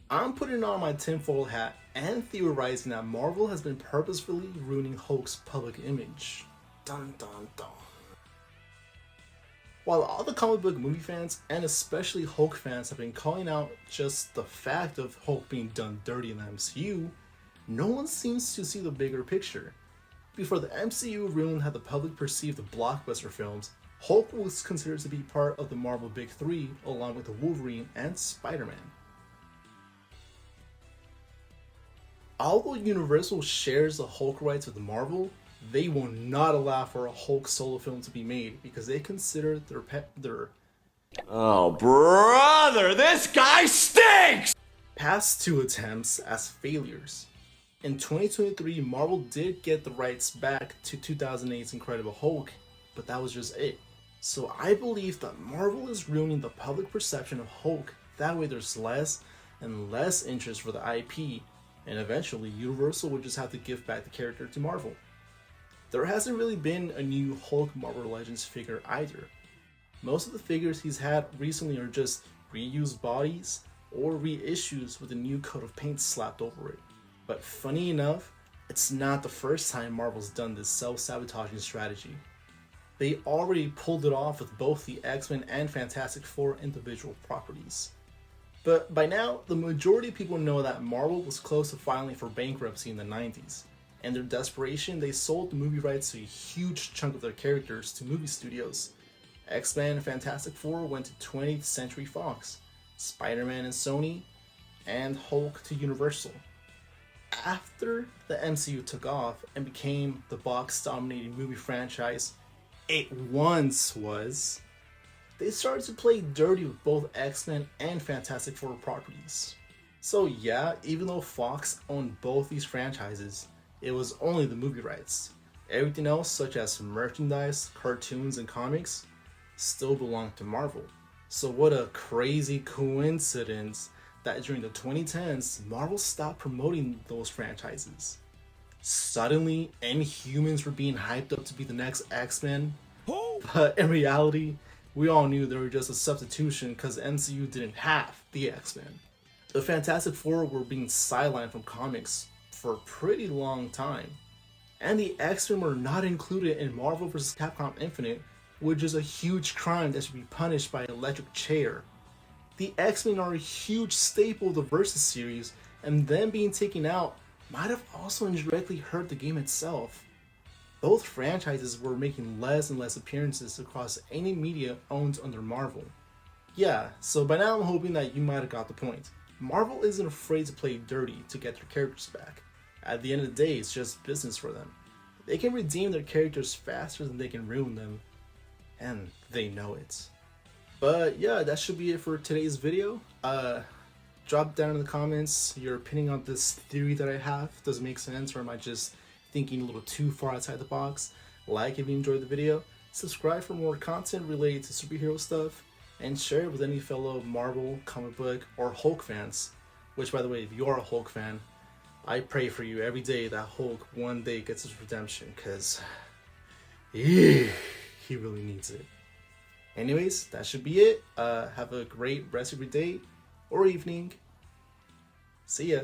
I'm putting on my tinfoil hat and theorizing that Marvel has been purposefully ruining Hulk's public image. Dun dun dun. While all the comic book movie fans, and especially Hulk fans, have been calling out just the fact of Hulk being done dirty in the MCU, no one seems to see the bigger picture. Before the MCU ruined how the public perceived the blockbuster films, Hulk was considered to be part of the Marvel Big Three along with Wolverine and Spider-Man. Although Universal shares the Hulk rights with Marvel, they will not allow for a Hulk solo film to be made because they consider their Oh, brother, this guy stinks! past two attempts as failures. In 2023, Marvel did get the rights back to 2008's Incredible Hulk, but that was just it. So I believe that Marvel is ruining the public perception of Hulk. That way there's less and less interest for the IP, and eventually Universal would just have to give back the character to Marvel. There hasn't really been a new Hulk Marvel Legends figure either. Most of the figures he's had recently are just reused bodies or reissues with a new coat of paint slapped over it. But funny enough, it's not the first time Marvel's done this self-sabotaging strategy. They already pulled it off with both the X-Men and Fantastic Four individual properties. But by now, the majority of people know that Marvel was close to filing for bankruptcy in the 90s. In their desperation, they sold the movie rights to a huge chunk of their characters to movie studios. X-Men and Fantastic Four went to 20th Century Fox, Spider-Man and Sony, and Hulk to Universal. After the MCU took off and became the box-dominating movie franchise it once was, they started to play dirty with both X-Men and Fantastic Four properties. So yeah, even though Fox owned both these franchises, it was only the movie rights. Everything else, such as merchandise, cartoons, and comics, still belonged to Marvel. So what a crazy coincidence that during the 2010s, Marvel stopped promoting those franchises. Suddenly, Inhumans were being hyped up to be the next X-Men, but in reality, we all knew they were just a substitution because the MCU didn't have the X-Men. The Fantastic Four were being sidelined from comics for a pretty long time, and the X-Men were not included in Marvel vs. Capcom Infinite, which is a huge crime that should be punished by an electric chair. The X-Men are a huge staple of the Versus series, and them being taken out might have also indirectly hurt the game itself. Both franchises were making less and less appearances across any media owned under Marvel. Yeah, so by now I'm hoping that you might have got the point. Marvel isn't afraid to play dirty to get their characters back. At the end of the day, it's just business for them. They can redeem their characters faster than they can ruin them, and they know it. But yeah, that should be it for today's video. Drop down in the comments your opinion on this theory that I have. Does it make sense, or am I just thinking a little too far outside the box? Like if you enjoyed the video, subscribe for more content related to superhero stuff, and share it with any fellow Marvel, comic book, or Hulk fans. Which, by the way, if you are a Hulk fan, I pray for you every day that Hulk one day gets his redemption, because he really needs it. Anyways, that should be it. Have a great rest of your day or evening. See ya.